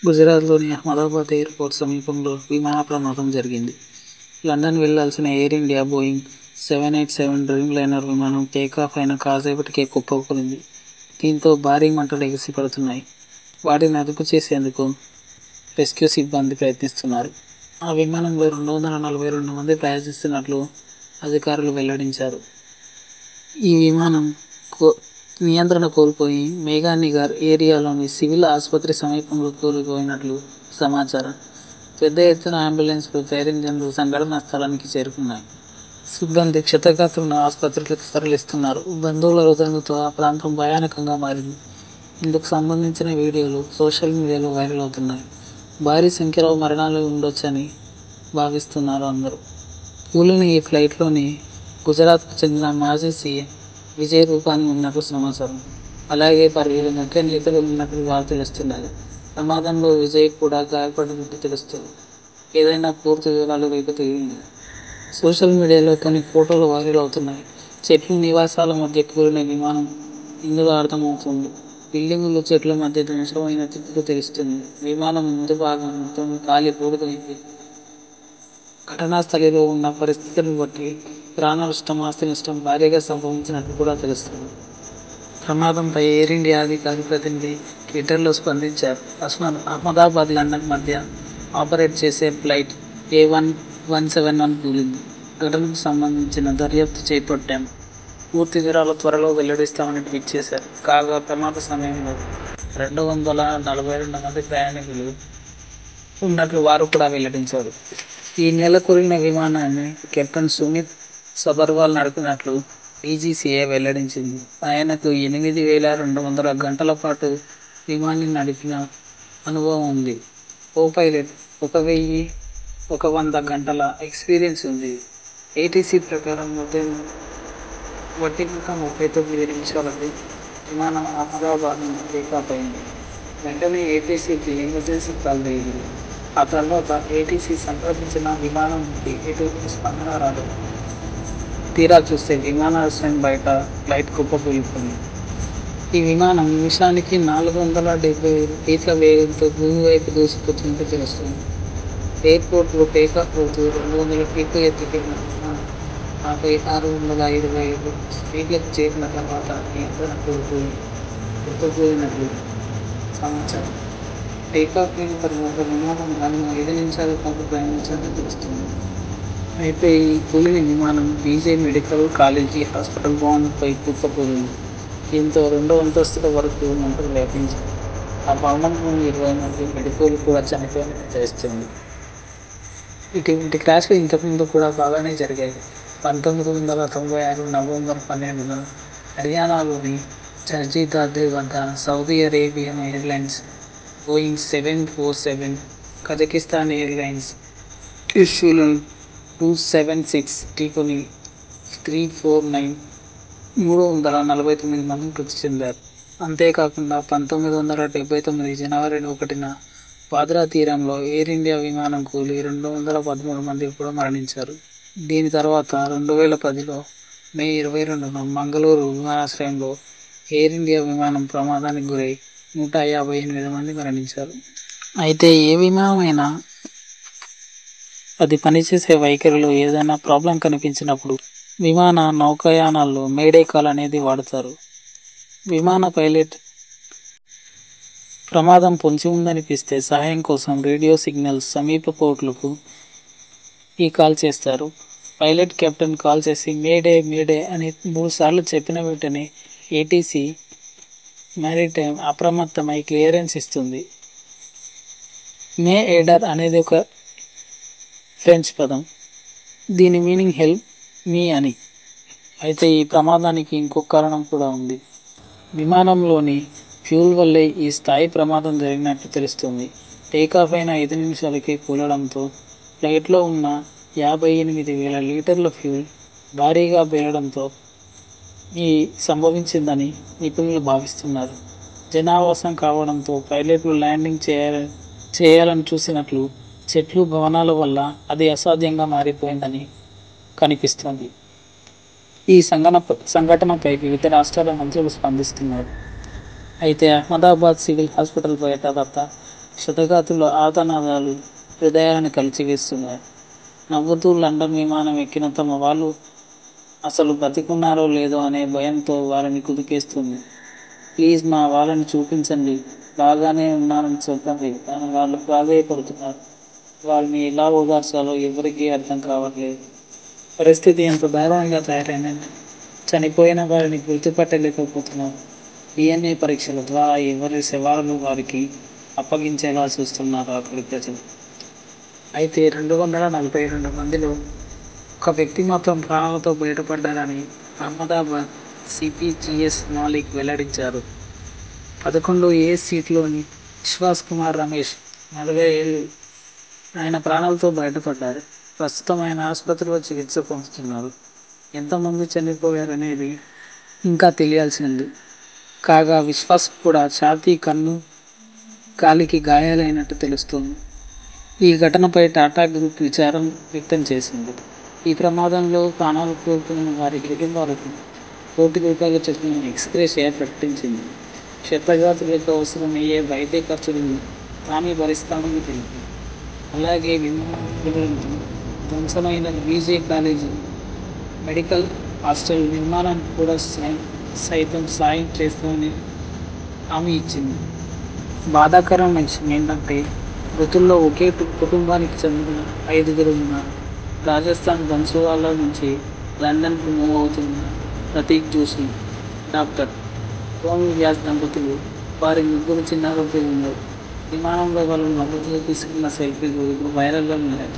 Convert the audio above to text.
గుజరాత్లోని అహ్మదాబాద్ ఎయిర్పోర్ట్ సమీపంలో విమాన ప్రమాదం జరిగింది. లండన్ వెళ్లాల్సిన air India Boeing 787 dream liner విమానం టేకాఫ్ అయిన కాసేపటికే కుప్పకూలింది. దీంతో భారీ మంటలు ఎగిసిపడుతున్నాయి. వాటిని అదుపు చేసేందుకు రెస్క్యూ సిబ్బంది ప్రయత్నిస్తున్నారు. ఆ విమానంలో 242 మంది ప్రయాణిస్తున్నట్లు అధికారులు వెల్లడించారు. ఈ విమానం నియంత్రణ కోల్పోయి మేఘానిగర్ ఏరియాలోని సివిల్ ఆసుపత్రి సమీపంలో కూలిపోయినట్లు సమాచారం. పెద్ద ఎత్తున అంబులెన్స్లు, ఫైర్ ఇంజన్లు సంఘటనా స్థలానికి చేరుకున్నాయి. సిబ్బంది క్షతగాత్రులను ఆసుపత్రికి తరలిస్తున్నారు. బంధువుల రోదనలతో ఆ ప్రాంతం భయానకంగా మారింది. ఇందుకు సంబంధించిన వీడియోలు సోషల్ మీడియాలో వైరల్ అవుతున్నాయి. భారీ సంఖ్యలో మరణాలు ఉండొచ్చని భావిస్తున్నారు అందరూ. కూలిన ఈ ఫ్లైట్లోని గుజరాత్కు చెందిన మాజీ సీఎం విజయ్ రూపానీ ఉన్నట్లు సమాచారం. అలాగే 10 ముఖ్య నేతలు ఉన్నట్లు వార్తలు వస్తున్నాయి. ప్రమాదంలో విజయ్ కూడా గాయపడినట్టు తెలుస్తుంది. ఏదైనా పూర్తి వివరాలు రేపు తెలియదు. సోషల్ మీడియాలో కొన్ని ఫోటోలు వైరల్ అవుతున్నాయి. చెట్లు, నివాసాల మధ్య కూలిన విమానం ఇందులో అర్థమవుతుంది. బిల్డింగులు, చెట్ల మధ్య ధ్వంసమైన తిప్పులు తెలుస్తుంది. విమానం ముందు భాగం మొత్తం గాలి బూడిదైంది. ఘటనా స్థలిలో ఉన్న పరిస్థితులను బట్టి ప్రాణ నష్టం, ఆస్తి నష్టం భారీగా సంభవించినట్లు కూడా తెలుస్తుంది. ప్రమాదంపై ఎయిర్ ఇండియా అధికార ప్రతినిధి ట్విట్టర్లో స్పందించారు. అహ్మదాబాద్, లండన్ మధ్య ఆపరేట్ చేసే ఫ్లైట్ A117 కూలింది. ఘటనకు సంబంధించిన దర్యాప్తు చేపట్టాం. పూర్తి వివరాలు త్వరలో వెల్లడిస్తామని ట్వీట్ చేశారు. కాగా ప్రమాద సమయంలో 242 మంది ప్రయాణికులు ఉన్నట్లు వారు కూడా వెల్లడించారు. ఈ నెల కూలిన విమానాన్ని కెప్టెన్ సుమిత్ సబర్వాల్ నడిపినట్లు డీజీసీఏ వెల్లడించింది. ఆయనకు 8,200 గంటల పాటు విమానాన్ని నడిపిన అనుభవం ఉంది. కో పైలట్ 1,100 గంటల ఎక్స్పీరియన్స్ ఉంది. ఏటీసీ ప్రకారం ఉదయం 1:39 నిమిషాలకు విమానం అహ్మదాబాద్ నుంచి టేకాఫ్ అయింది. వెంటనే ఏటీసీకి ఎమర్జెన్సీ కాల్ జరిగింది. ఆ తర్వాత ఏటీసీ సంప్రదించిన విమానం నుండి ఎటువంటి స్పందన రాలేదు. తీరా చూస్తే విమానాశ్రయం బయట ఫ్లైట్ కుప్పకూలిపోయింది. ఈ విమానం నిమిషానికి 475 ఫీట్ల వేగంతో భూమి వైపు దూసుకుపోతున్నట్టు తెలుస్తుంది. ఎయిర్పోర్ట్లో టేకాఫ్ అవుతూ 200 ఫీట్లు ఎత్తుకెళ్లిన విమానం 625 ఫీట్లకు చేరిన తర్వాత నియంత్రణ కుప్పకూలినట్లు సమాచారం. టేకాఫ్ అయిన తర్వాత విమానం 5 నిమిషాల పాటు ప్రయాణించినట్టు తెలుస్తుంది. అయితే ఈ కూలిన విమానం బీజే మెడికల్ కాలేజీ హాస్పిటల్ భవనంపై కుప్పకూలింది. దీంతో 2 అంతస్తుల వరకు మంటలు వ్యాపించాయి. ఆ భవనంలోని 20 మంది మెడికల్ కూడా చనిపోయినట్టు తెలుస్తుంది. ఇటువంటి క్రాష్లు ఇంతకుముందు కూడా బాగానే జరిగాయి. 1996 నవంబర్ 12న హర్యానాలోని చర్జిదాదే వద్ద Saudi Arabian Airlines Boeing 747, Kazakhstan Airlines ట్యూషులన్ 276 ఢీకొని 349 349 మంది మృతి చెందారు. అంతేకాకుండా 1979 జనవరి 1న వాద్రా తీరంలో ఎయిర్ ఇండియా విమానం కూలి 213 మంది కూడా మరణించారు. దీని తర్వాత 2010లో మే 22న మంగళూరు విమానాశ్రయంలో ఎయిర్ ఇండియా విమానం ప్రమాదానికి గురై 158 మంది మరణించారు. అయితే ఏ విమానమైనా అది పనిచేసే వైఖరిలో ఏదైనా ప్రాబ్లం కనిపించినప్పుడు విమాన నౌకాయానాల్లో మేడే కాల్ అనేది వాడతారు. విమాన పైలట్ ప్రమాదం పొంచి ఉందనిపిస్తే సహాయం కోసం రేడియో సిగ్నల్స్ సమీప పోర్టులకు ఈ కాల్ చేస్తారు. పైలట్ కెప్టెన్ కాల్ చేసి మేడే మేడే అని 3 సార్లు చెప్పిన వెంటనే ఏటీసీ మ్యారిటైమ్ అప్రమత్తమై క్లియరెన్స్ ఇస్తుంది. మే ఏడర్ అనేది ఒక ఫ్రెంచ్ పదం. దీని మీనింగ్ హెల్ప్ మీ అని. అయితే ఈ ప్రమాదానికి ఇంకొక కారణం కూడా ఉంది. విమానంలోని ఫ్యూల్ వల్లే ఈ స్థాయి ప్రమాదం జరిగినట్లు తెలుస్తుంది. టేకాఫ్ అయిన 5 నిమిషాలకే కూలడంతో ఫ్లైట్లో ఉన్న 58,000 లీటర్ల ఫ్యూల్ భారీగా పేలడంతో ఈ సంభవించిందని నిపుణులు భావిస్తున్నారు. జనావాసం కావడంతో పైలట్లు ల్యాండింగ్ చేయాలని చూసినట్లు చెట్లు, భవనాల వల్ల అది అసాధ్యంగా మారిపోయిందని కనిపిస్తుంది. ఈ సంఘటనపై వివిధ రాష్ట్రాల మంత్రులు స్పందిస్తున్నారు. అయితే అహ్మదాబాద్ సివిల్ హాస్పిటల్ బయట వద్ద శతఘాతుల ఆతనాదాలు హృదయాన్ని కలిచివేస్తున్నాయి. నవ్వుతూ లండన్ విమానం ఎక్కిన తమ వాళ్ళు అసలు బతికున్నారో లేదో అనే భయంతో వారిని కుదికేస్తుంది. ప్లీజ్ మా వాళ్ళని చూపించండి, బాగానే ఉన్నారని చెప్పండి అని వాళ్ళు ప్రాధేయపడుతున్నారు. వాళ్ళని ఎలా ఓదార్చాలో ఎవరికీ అర్థం కావట్లేదు. పరిస్థితి ఎంత దారుణంగా తయారైందంటే చనిపోయిన వారిని గుర్తుపట్టలేకపోతున్నారు. డిఎన్ఏ పరీక్షల ద్వారా ఎవరి శవాలను వారికి అప్పగించేలా చూస్తున్నారు అక్కడి ప్రజలు. అయితే 242 మందిలో ఒక వ్యక్తి మాత్రం ప్రాణాలతో బయటపడ్డారని అహ్మదాబాద్ సిపి మాలిక్ వెల్లడించారు. 11A సీట్లోని విశ్వాస్ కుమార్ రమేష్ 40 ఏళ్ళు ఆయన ప్రాణాలతో బయటపడ్డారు. ప్రస్తుతం ఆయన ఆసుపత్రిలో చికిత్స పొందుతున్నారు. ఎంతమంది చనిపోయారనేది ఇంకా తెలియాల్సి ఉంది. కాగా విశ్వాస్ కూడా ఛాతీ, కన్ను, కాలికి గాయాలైనట్టు తెలుస్తోంది. ఈ ఘటనపై టాటా గ్రూప్ విచారం వ్యక్తం చేసింది. ఈ ప్రమాదంలో ప్రాణాలు కోల్పోయిన వారి కుటుంబాలకు ₹1 చొప్పున ఎక్స్‌గ్రేషియా ప్రకటించింది. క్షతగాత్రులకు అవసరమయ్యే వైద్య ఖర్చులను తామే భరిస్తామని తెలిపింది. అలాగే విమానం ధ్వంసమైన బీజే కాలేజీ మెడికల్ హాస్టల్ నిర్మాణానికి కూడా సైతం సాయం చేస్తామని హామీ ఇచ్చింది. బాధాకరమైన విషయం ఏంటంటే మృతుల్లో ఒకే కుటుంబానికి చెందిన 5 ఉన్నారు. రాజస్థాన్ బన్సువాలా నుంచి లండన్కు మూవ్ అవుతున్న ప్రతీక్ జోషి, డాక్టర్ ఓం వ్యాస్ దంపతులు, వారి 3 చిన్నారులు ఉన్నారు. విమానంలో వాళ్ళు నవ్వుతూ తీసుకున్న సెల్ఫీలు ఇప్పుడు వైరల్గా ఉన్నాయి.